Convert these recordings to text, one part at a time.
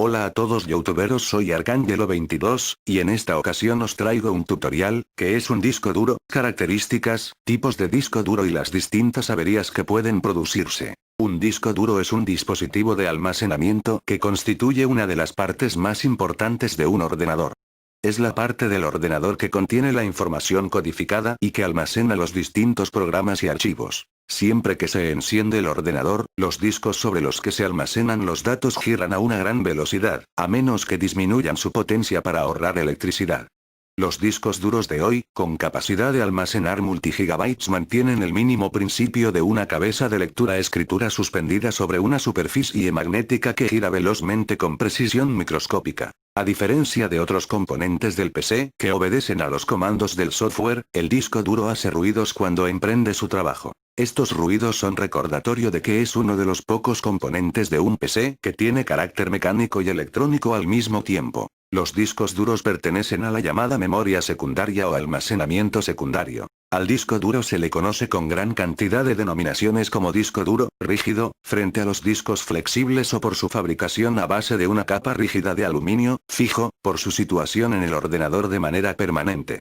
Hola a todos youtuberos, soy Arcángelo22, y en esta ocasión os traigo un tutorial, que es un disco duro, características, tipos de disco duro y las distintas averías que pueden producirse. Un disco duro es un dispositivo de almacenamiento que constituye una de las partes más importantes de un ordenador. Es la parte del ordenador que contiene la información codificada y que almacena los distintos programas y archivos. Siempre que se enciende el ordenador, los discos sobre los que se almacenan los datos giran a una gran velocidad, a menos que disminuyan su potencia para ahorrar electricidad. Los discos duros de hoy, con capacidad de almacenar multigigabytes, mantienen el mínimo principio de una cabeza de lectura-escritura suspendida sobre una superficie magnética que gira velozmente con precisión microscópica. A diferencia de otros componentes del PC, que obedecen a los comandos del software, el disco duro hace ruidos cuando emprende su trabajo. Estos ruidos son recordatorio de que es uno de los pocos componentes de un PC que tiene carácter mecánico y electrónico al mismo tiempo. Los discos duros pertenecen a la llamada memoria secundaria o almacenamiento secundario. Al disco duro se le conoce con gran cantidad de denominaciones como disco duro, rígido, frente a los discos flexibles o por su fabricación a base de una capa rígida de aluminio, fijo, por su situación en el ordenador de manera permanente.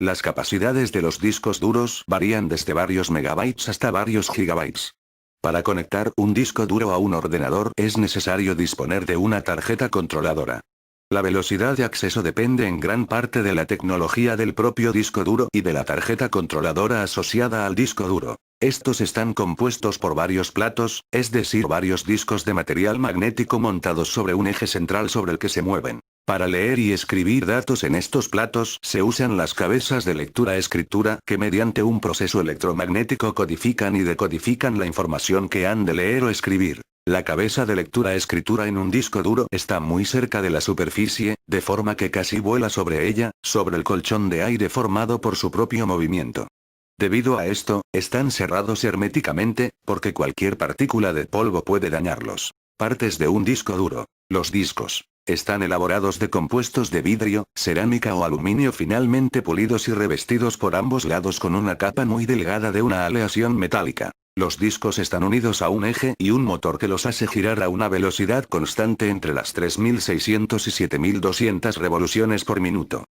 Las capacidades de los discos duros varían desde varios megabytes hasta varios gigabytes. Para conectar un disco duro a un ordenador es necesario disponer de una tarjeta controladora. La velocidad de acceso depende en gran parte de la tecnología del propio disco duro y de la tarjeta controladora asociada al disco duro. Estos están compuestos por varios platos, es decir, varios discos de material magnético montados sobre un eje central sobre el que se mueven. Para leer y escribir datos en estos platos se usan las cabezas de lectura-escritura que mediante un proceso electromagnético codifican y decodifican la información que han de leer o escribir. La cabeza de lectura-escritura en un disco duro está muy cerca de la superficie, de forma que casi vuela sobre ella, sobre el colchón de aire formado por su propio movimiento. Debido a esto, están cerrados herméticamente, porque cualquier partícula de polvo puede dañarlos. Partes de un disco duro. Los discos están elaborados de compuestos de vidrio, cerámica o aluminio finalmente pulidos y revestidos por ambos lados con una capa muy delgada de una aleación metálica. Los discos están unidos a un eje y un motor que los hace girar a una velocidad constante entre las 3600 y 7200 revoluciones por minuto.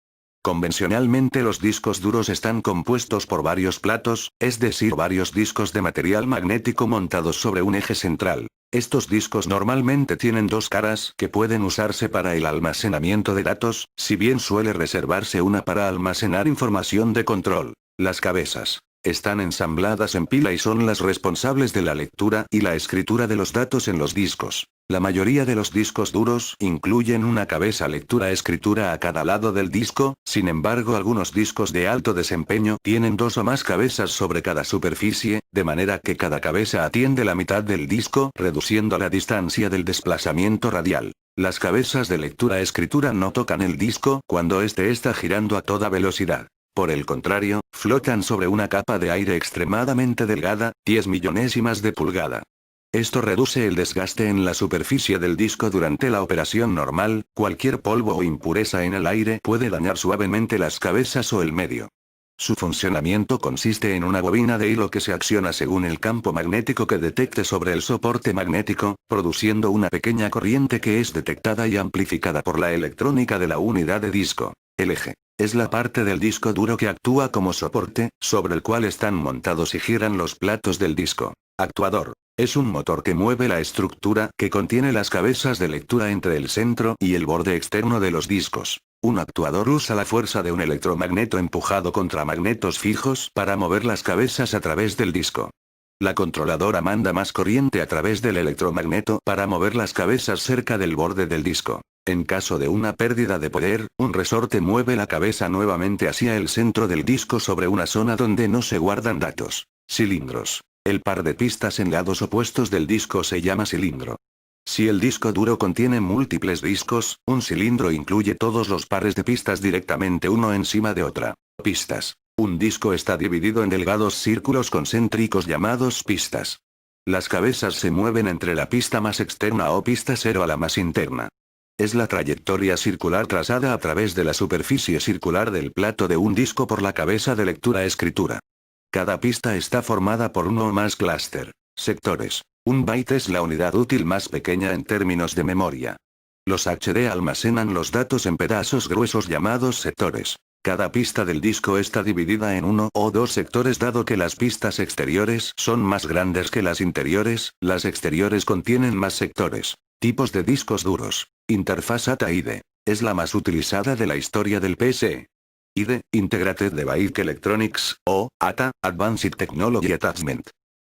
Convencionalmente los discos duros están compuestos por varios platos, es decir, varios discos de material magnético montados sobre un eje central. Estos discos normalmente tienen dos caras que pueden usarse para el almacenamiento de datos, si bien suele reservarse una para almacenar información de control. Las cabezas están ensambladas en pila y son las responsables de la lectura y la escritura de los datos en los discos. La mayoría de los discos duros incluyen una cabeza lectura-escritura a cada lado del disco, sin embargo algunos discos de alto desempeño tienen dos o más cabezas sobre cada superficie, de manera que cada cabeza atiende la mitad del disco, reduciendo la distancia del desplazamiento radial. Las cabezas de lectura-escritura no tocan el disco cuando éste está girando a toda velocidad. Por el contrario, flotan sobre una capa de aire extremadamente delgada, 10 millonésimas de pulgada. Esto reduce el desgaste en la superficie del disco durante la operación normal. Cualquier polvo o impureza en el aire puede dañar suavemente las cabezas o el medio. Su funcionamiento consiste en una bobina de hilo que se acciona según el campo magnético que detecte sobre el soporte magnético, produciendo una pequeña corriente que es detectada y amplificada por la electrónica de la unidad de disco. El eje es la parte del disco duro que actúa como soporte, sobre el cual están montados y giran los platos del disco. Actuador es un motor que mueve la estructura que contiene las cabezas de lectura entre el centro y el borde externo de los discos. Un actuador usa la fuerza de un electromagneto empujado contra magnetos fijos para mover las cabezas a través del disco. La controladora manda más corriente a través del electromagneto para mover las cabezas cerca del borde del disco. En caso de una pérdida de poder, un resorte mueve la cabeza nuevamente hacia el centro del disco sobre una zona donde no se guardan datos. Cilindros. El par de pistas en lados opuestos del disco se llama cilindro. Si el disco duro contiene múltiples discos, un cilindro incluye todos los pares de pistas directamente uno encima de otra. Pistas. Un disco está dividido en delgados círculos concéntricos llamados pistas. Las cabezas se mueven entre la pista más externa o pista cero a la más interna. Es la trayectoria circular trazada a través de la superficie circular del plato de un disco por la cabeza de lectura-escritura. Cada pista está formada por uno o más clúster, sectores. Un byte es la unidad útil más pequeña en términos de memoria. Los HD almacenan los datos en pedazos gruesos llamados sectores. Cada pista del disco está dividida en uno o dos sectores dado que las pistas exteriores son más grandes que las interiores, las exteriores contienen más sectores. Tipos de discos duros. Interfaz ATA-IDE. Es la más utilizada de la historia del PC. IDE, Integrated Device Electronics, o ATA, Advanced Technology Attachment.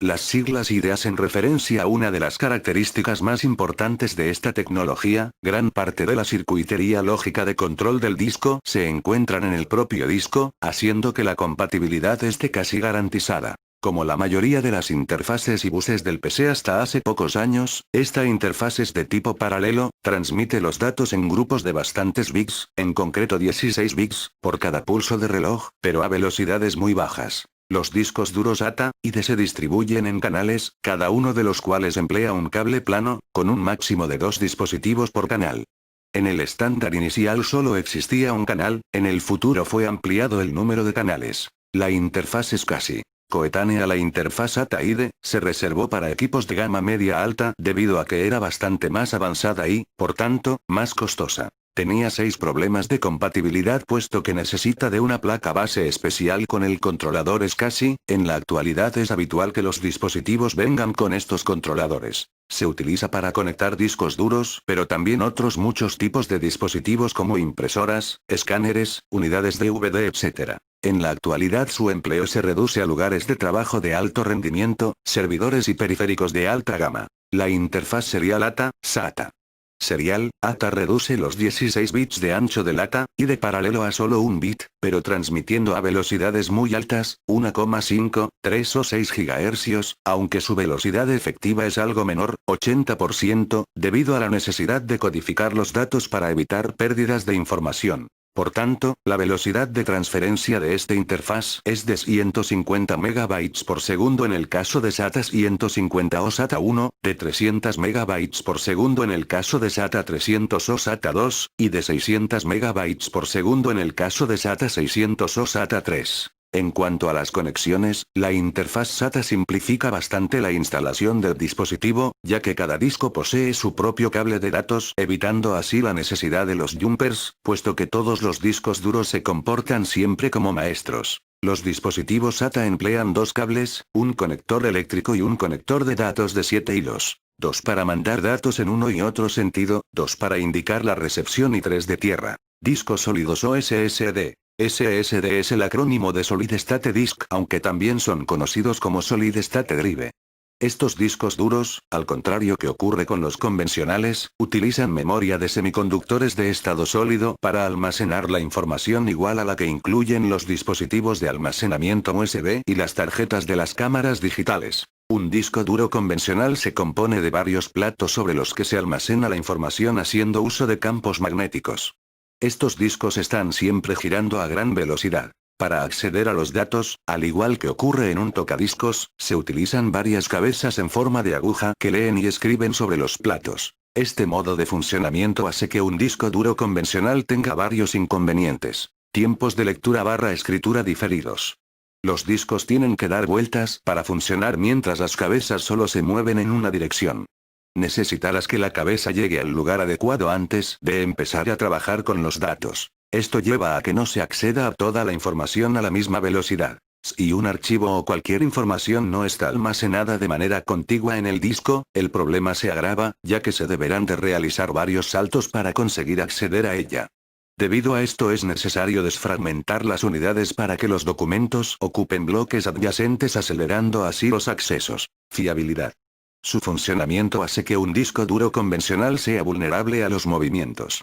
Las siglas IDE hacen referencia a una de las características más importantes de esta tecnología, gran parte de la circuitería lógica de control del disco se encuentran en el propio disco, haciendo que la compatibilidad esté casi garantizada. Como la mayoría de las interfaces y buses del PC hasta hace pocos años, esta interfaz es de tipo paralelo, transmite los datos en grupos de bastantes bits, en concreto 16 bits, por cada pulso de reloj, pero a velocidades muy bajas. Los discos duros ATA-IDE se distribuyen en canales, cada uno de los cuales emplea un cable plano, con un máximo de 2 dispositivos por canal. En el estándar inicial solo existía un canal, en el futuro fue ampliado el número de canales. La interfaz es casi coetánea a la interfaz ATA-IDE, se reservó para equipos de gama media-alta debido a que era bastante más avanzada y, por tanto, más costosa. Tenía 6 problemas de compatibilidad puesto que necesita de una placa base especial con el controlador SCSI, en la actualidad es habitual que los dispositivos vengan con estos controladores. Se utiliza para conectar discos duros, pero también otros muchos tipos de dispositivos como impresoras, escáneres, unidades DVD etc. En la actualidad su empleo se reduce a lugares de trabajo de alto rendimiento, servidores y periféricos de alta gama. La interfaz serial ATA-SATA. Serial, ATA reduce los 16 bits de ancho del ATA, y de paralelo a solo un bit, pero transmitiendo a velocidades muy altas, 1,5, 3 o 6 GHz, aunque su velocidad efectiva es algo menor, 80%, debido a la necesidad de codificar los datos para evitar pérdidas de información. Por tanto, la velocidad de transferencia de esta interfaz es de 150 MB por segundo en el caso de SATA 150 o SATA 1, de 300 MB por segundo en el caso de SATA 300 o SATA 2, y de 600 MB por segundo en el caso de SATA 600 o SATA 3. En cuanto a las conexiones, la interfaz SATA simplifica bastante la instalación del dispositivo, ya que cada disco posee su propio cable de datos, evitando así la necesidad de los jumpers, puesto que todos los discos duros se comportan siempre como maestros. Los dispositivos SATA emplean 2 cables, un conector eléctrico y un conector de datos de 7 hilos. 2 para mandar datos en uno y otro sentido, 2 para indicar la recepción y 3 de tierra. Discos sólidos o SSD. SSD es el acrónimo de Solid State Disk, aunque también son conocidos como Solid State Drive. Estos discos duros, al contrario que ocurre con los convencionales, utilizan memoria de semiconductores de estado sólido para almacenar la información igual a la que incluyen los dispositivos de almacenamiento USB y las tarjetas de las cámaras digitales. Un disco duro convencional se compone de varios platos sobre los que se almacena la información haciendo uso de campos magnéticos. Estos discos están siempre girando a gran velocidad. Para acceder a los datos, al igual que ocurre en un tocadiscos, se utilizan varias cabezas en forma de aguja que leen y escriben sobre los platos. Este modo de funcionamiento hace que un disco duro convencional tenga varios inconvenientes. Tiempos de lectura/escritura diferidos. Los discos tienen que dar vueltas para funcionar mientras las cabezas solo se mueven en una dirección. Necesitarás que la cabeza llegue al lugar adecuado antes de empezar a trabajar con los datos. Esto lleva a que no se acceda a toda la información a la misma velocidad. Si un archivo o cualquier información no está almacenada de manera contigua en el disco, el problema se agrava, ya que se deberán de realizar varios saltos para conseguir acceder a ella. Debido a esto es necesario desfragmentar las unidades para que los documentos ocupen bloques adyacentes acelerando así los accesos. Fiabilidad. Su funcionamiento hace que un disco duro convencional sea vulnerable a los movimientos.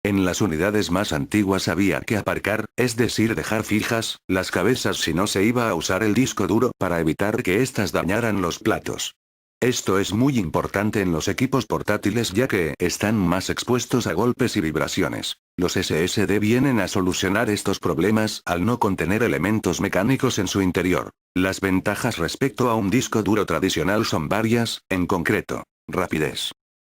En las unidades más antiguas había que aparcar, es decir dejar fijas, las cabezas si no se iba a usar el disco duro para evitar que éstas dañaran los platos. Esto es muy importante en los equipos portátiles ya que están más expuestos a golpes y vibraciones. Los SSD vienen a solucionar estos problemas al no contener elementos mecánicos en su interior. Las ventajas respecto a un disco duro tradicional son varias, en concreto, rapidez.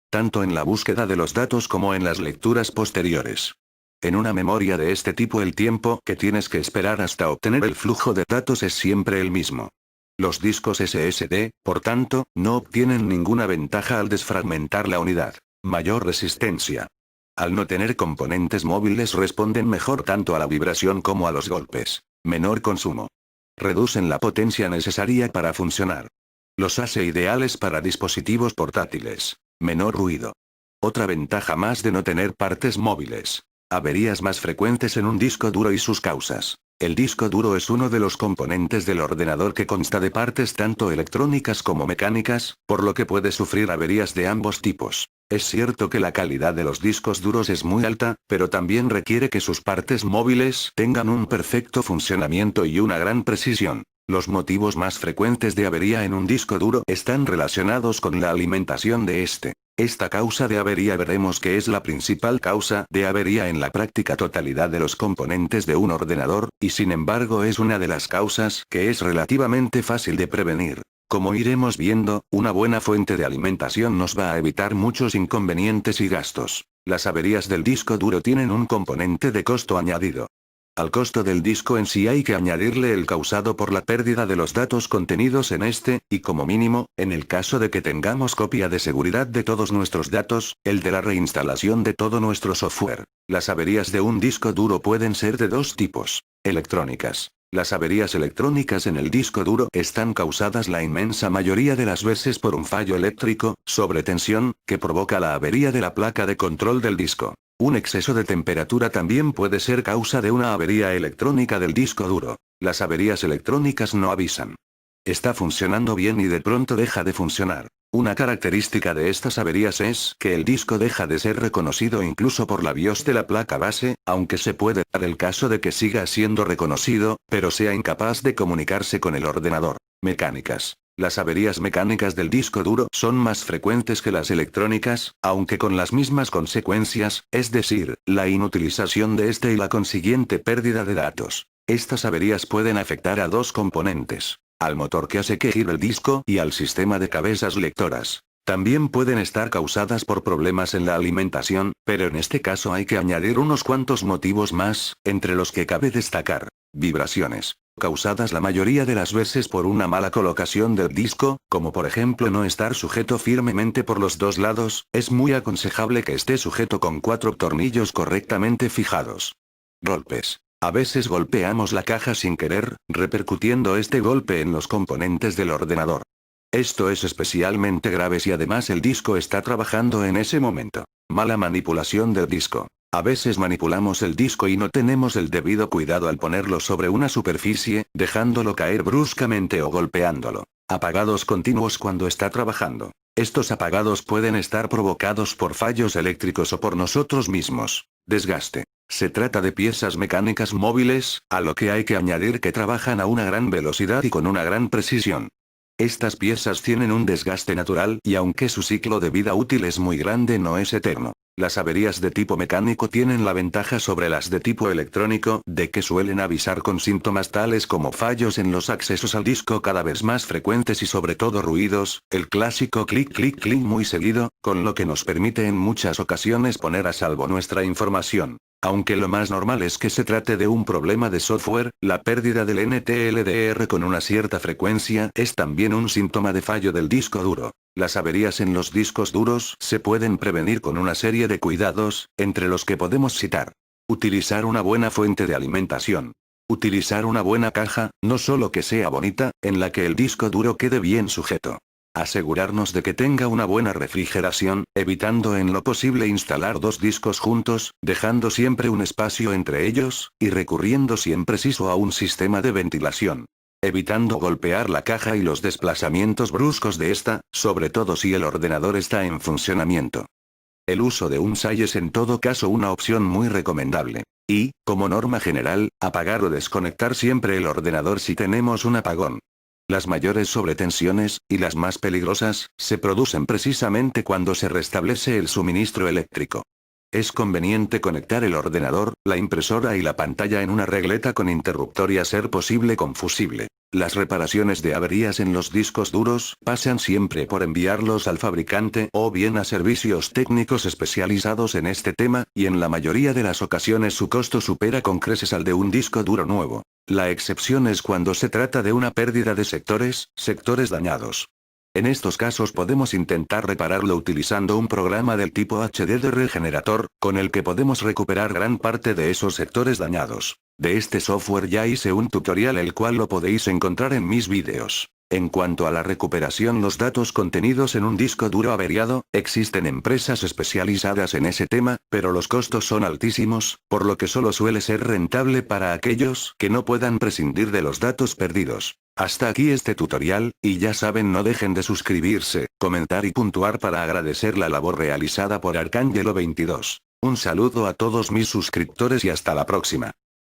Tanto en la búsqueda de los datos como en las lecturas posteriores. En una memoria de este tipo el tiempo que tienes que esperar hasta obtener el flujo de datos es siempre el mismo. Los discos SSD, por tanto, no obtienen ninguna ventaja al desfragmentar la unidad. Mayor resistencia. Al no tener componentes móviles responden mejor tanto a la vibración como a los golpes. Menor consumo. Reducen la potencia necesaria para funcionar. Los hace ideales para dispositivos portátiles. Menor ruido. Otra ventaja más de no tener partes móviles. Averías más frecuentes en un disco duro y sus causas. El disco duro es uno de los componentes del ordenador que consta de partes tanto electrónicas como mecánicas, por lo que puede sufrir averías de ambos tipos. Es cierto que la calidad de los discos duros es muy alta, pero también requiere que sus partes móviles tengan un perfecto funcionamiento y una gran precisión. Los motivos más frecuentes de avería en un disco duro están relacionados con la alimentación de este. Esta causa de avería veremos que es la principal causa de avería en la práctica totalidad de los componentes de un ordenador, y sin embargo es una de las causas que es relativamente fácil de prevenir. Como iremos viendo, una buena fuente de alimentación nos va a evitar muchos inconvenientes y gastos. Las averías del disco duro tienen un componente de costo añadido. Al costo del disco en sí hay que añadirle el causado por la pérdida de los datos contenidos en este, y como mínimo, en el caso de que tengamos copia de seguridad de todos nuestros datos, el de la reinstalación de todo nuestro software. Las averías de un disco duro pueden ser de dos tipos. Electrónicas. Las averías electrónicas en el disco duro están causadas la inmensa mayoría de las veces por un fallo eléctrico, sobre tensión, que provoca la avería de la placa de control del disco. Un exceso de temperatura también puede ser causa de una avería electrónica del disco duro. Las averías electrónicas no avisan. Está funcionando bien y de pronto deja de funcionar. Una característica de estas averías es que el disco deja de ser reconocido incluso por la BIOS de la placa base, aunque se puede dar el caso de que siga siendo reconocido, pero sea incapaz de comunicarse con el ordenador. Mecánicas. Las averías mecánicas del disco duro son más frecuentes que las electrónicas, aunque con las mismas consecuencias, es decir, la inutilización de este y la consiguiente pérdida de datos. Estas averías pueden afectar a dos componentes: al motor que hace que gire el disco y al sistema de cabezas lectoras. También pueden estar causadas por problemas en la alimentación, pero en este caso hay que añadir unos cuantos motivos más, entre los que cabe destacar: vibraciones, causadas la mayoría de las veces por una mala colocación del disco, como por ejemplo no estar sujeto firmemente por los dos lados. Es muy aconsejable que esté sujeto con 4 tornillos correctamente fijados. Golpes. A veces golpeamos la caja sin querer, repercutiendo este golpe en los componentes del ordenador. Esto es especialmente grave si además el disco está trabajando en ese momento. Mala manipulación del disco. A veces manipulamos el disco y no tenemos el debido cuidado al ponerlo sobre una superficie, dejándolo caer bruscamente o golpeándolo. Apagados continuos cuando está trabajando. Estos apagados pueden estar provocados por fallos eléctricos o por nosotros mismos. Desgaste. Se trata de piezas mecánicas móviles, a lo que hay que añadir que trabajan a una gran velocidad y con una gran precisión. Estas piezas tienen un desgaste natural y aunque su ciclo de vida útil es muy grande no es eterno. Las averías de tipo mecánico tienen la ventaja sobre las de tipo electrónico de que suelen avisar con síntomas tales como fallos en los accesos al disco cada vez más frecuentes y sobre todo ruidos, el clásico clic clic clic muy seguido, con lo que nos permite en muchas ocasiones poner a salvo nuestra información. Aunque lo más normal es que se trate de un problema de software, la pérdida del NTLDR con una cierta frecuencia es también un síntoma de fallo del disco duro. Las averías en los discos duros se pueden prevenir con una serie de cuidados, entre los que podemos citar: utilizar una buena fuente de alimentación. Utilizar una buena caja, no solo que sea bonita, en la que el disco duro quede bien sujeto. Asegurarnos de que tenga una buena refrigeración, evitando en lo posible instalar dos discos juntos, dejando siempre un espacio entre ellos, y recurriendo si es preciso a un sistema de ventilación. Evitando golpear la caja y los desplazamientos bruscos de esta, sobre todo si el ordenador está en funcionamiento. El uso de un SAI es en todo caso una opción muy recomendable. Y, como norma general, apagar o desconectar siempre el ordenador si tenemos un apagón. Las mayores sobretensiones, y las más peligrosas, se producen precisamente cuando se restablece el suministro eléctrico. Es conveniente conectar el ordenador, la impresora y la pantalla en una regleta con interruptor y a ser posible con fusible. Las reparaciones de averías en los discos duros pasan siempre por enviarlos al fabricante o bien a servicios técnicos especializados en este tema, y en la mayoría de las ocasiones su costo supera con creces al de un disco duro nuevo. La excepción es cuando se trata de una pérdida de sectores dañados. En estos casos podemos intentar repararlo utilizando un programa del tipo HDD Regenerator, con el que podemos recuperar gran parte de esos sectores dañados. De este software ya hice un tutorial el cual lo podéis encontrar en mis vídeos. En cuanto a la recuperación los datos contenidos en un disco duro averiado, existen empresas especializadas en ese tema, pero los costos son altísimos, por lo que solo suele ser rentable para aquellos que no puedan prescindir de los datos perdidos. Hasta aquí este tutorial, y ya saben, no dejen de suscribirse, comentar y puntuar para agradecer la labor realizada por Arcángelo 22. Un saludo a todos mis suscriptores y hasta la próxima.